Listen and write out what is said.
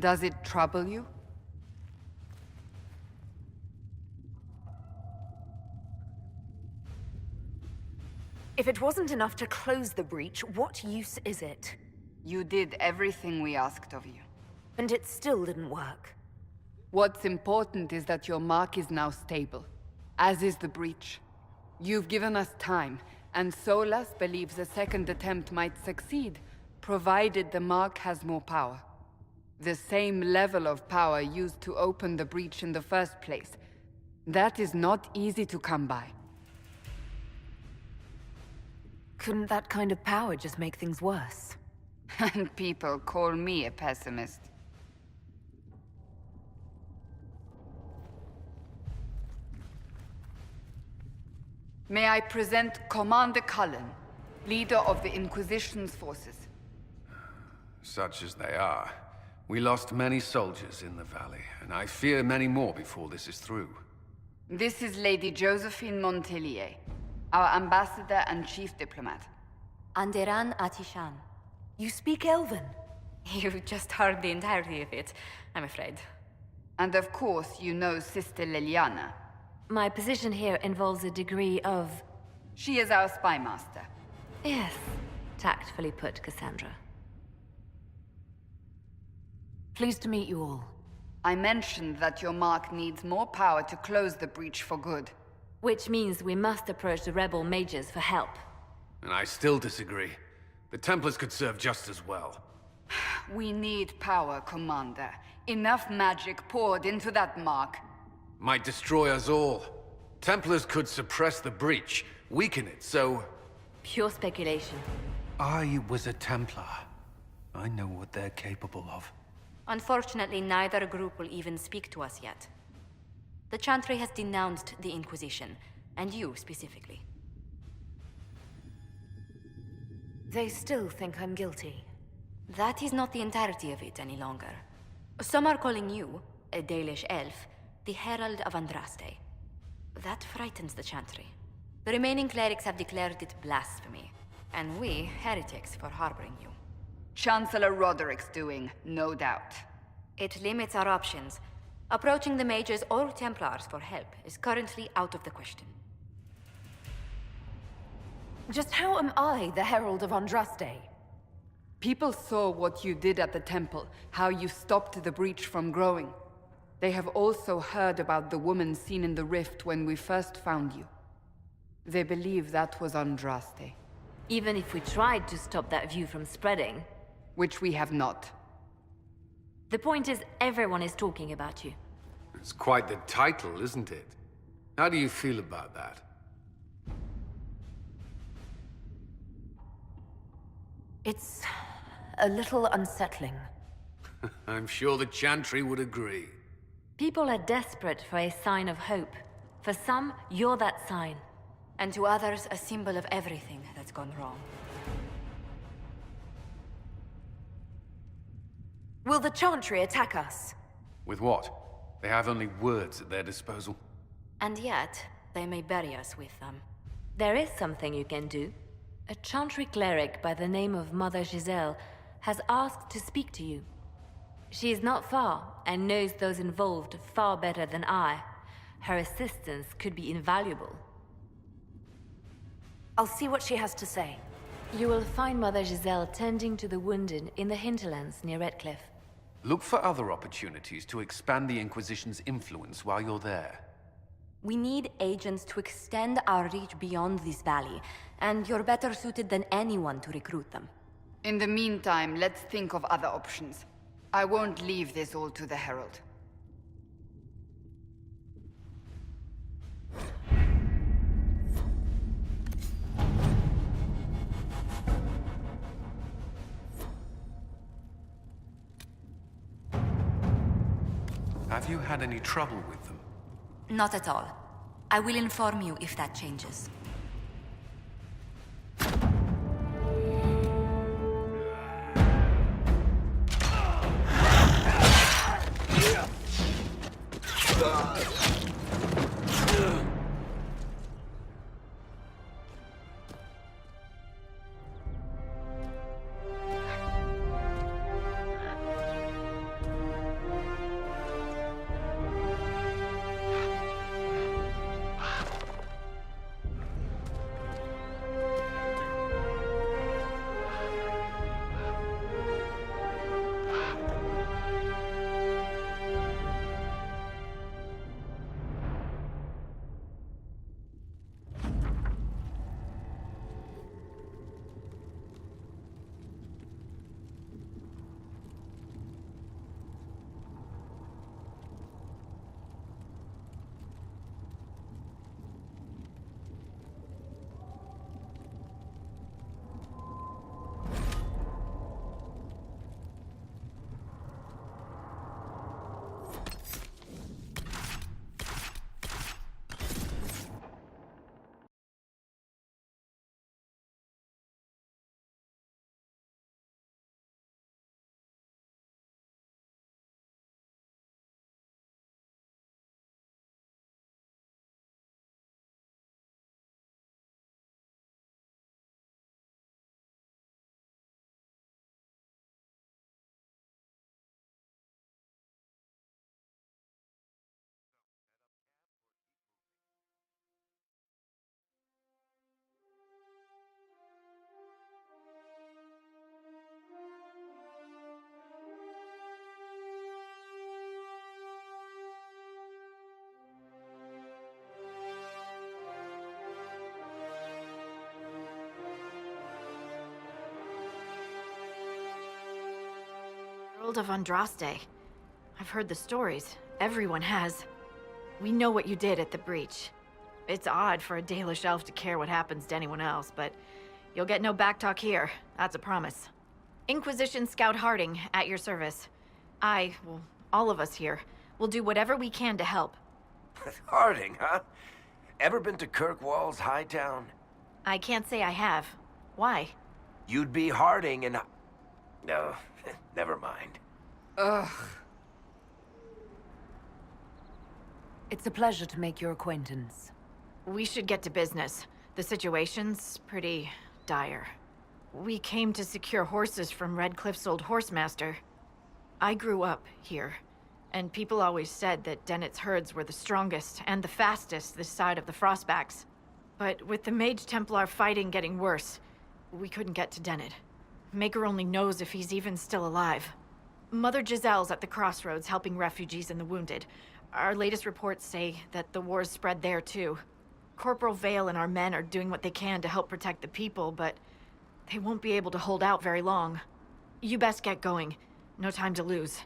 Does it trouble you? If it wasn't enough to close the breach, what use is it? You did everything we asked of you. And it still didn't work. What's important is that your mark is now stable, as is the breach. You've given us time, and Solas believes a second attempt might succeed, provided the mark has more power. The same level of power used to open the breach in the first place. That is not easy to come by. Couldn't that kind of power just make things worse? And people call me a pessimist. May I present Commander Cullen, leader of the Inquisition's forces. Such as they are. We lost many soldiers in the valley, and I fear many more before this is through. This is Lady Josephine Montelier, our ambassador and chief diplomat. Anderan Atishan. You speak Elven? You just heard the entirety of it, I'm afraid. And of course, you know Sister Liliana. My position here involves a degree of... She is our spy master. Yes, tactfully put, Cassandra. Pleased to meet you all. I mentioned that your mark needs more power to close the breach for good. Which means we must approach the rebel mages for help. And I still disagree. The Templars could serve just as well. We need power, Commander. Enough magic poured into that mark. Might destroy us all. Templars could suppress the breach, weaken it, so... Pure speculation. I was a Templar. I know what they're capable of. Unfortunately, neither group will even speak to us yet. The Chantry has denounced the Inquisition, and you specifically. They still think I'm guilty. That is not the entirety of it any longer. Some are calling you, a Dalish elf, the Herald of Andraste. That frightens the Chantry. The remaining clerics have declared it blasphemy, and we, heretics, for harboring you. Chancellor Roderick's doing, no doubt. It limits our options. Approaching the mages or Templars for help is currently out of the question. Just how am I the Herald of Andraste? People saw what you did at the temple, how you stopped the breach from growing. They have also heard about the woman seen in the rift when we first found you. They believe that was Andraste. Even if we tried to stop that view from spreading... Which we have not. The point is, everyone is talking about you. It's quite the title, isn't it? How do you feel about that? It's a little unsettling. I'm sure the Chantry would agree. People are desperate for a sign of hope. For some, you're that sign. And to others, a symbol of everything that's gone wrong. Will the Chantry attack us? With what? They have only words at their disposal. And yet, they may bury us with them. There is something you can do. A Chantry cleric by the name of Mother Giselle has asked to speak to you. She is not far, and knows those involved far better than I. Her assistance could be invaluable. I'll see what she has to say. You will find Mother Giselle tending to the wounded in the Hinterlands near Redcliffe. Look for other opportunities to expand the Inquisition's influence while you're there. We need agents to extend our reach beyond this valley, and you're better suited than anyone to recruit them. In the meantime, let's think of other options. I won't leave this all to the Herald. Have you had any trouble with them? Not at all. I will inform you if that changes. Herald of Andraste. I've heard the stories. Everyone has. We know what you did at the breach. It's odd for a Dalish elf to care what happens to anyone else, but you'll get no backtalk here. That's a promise. Inquisition Scout Harding, at your service. Well, all of us here, will do whatever we can to help. Harding, huh? Ever been to Kirkwall's Hightown? I can't say I have. Why? You'd be Harding and... No, never mind. Ugh. It's a pleasure to make your acquaintance. We should get to business. The situation's pretty dire. We came to secure horses from Redcliffe's old horsemaster. I grew up here, and people always said that Dennett's herds were the strongest and the fastest this side of the Frostbacks. But with the Mage Templar fighting getting worse, we couldn't get to Dennett. Maker only knows if he's even still alive. Mother Giselle's at the crossroads helping refugees and the wounded. Our latest reports say that the war's spread there too. Corporal Vale and our men are doing what they can to help protect the people, but they won't be able to hold out very long. You best get going. No time to lose.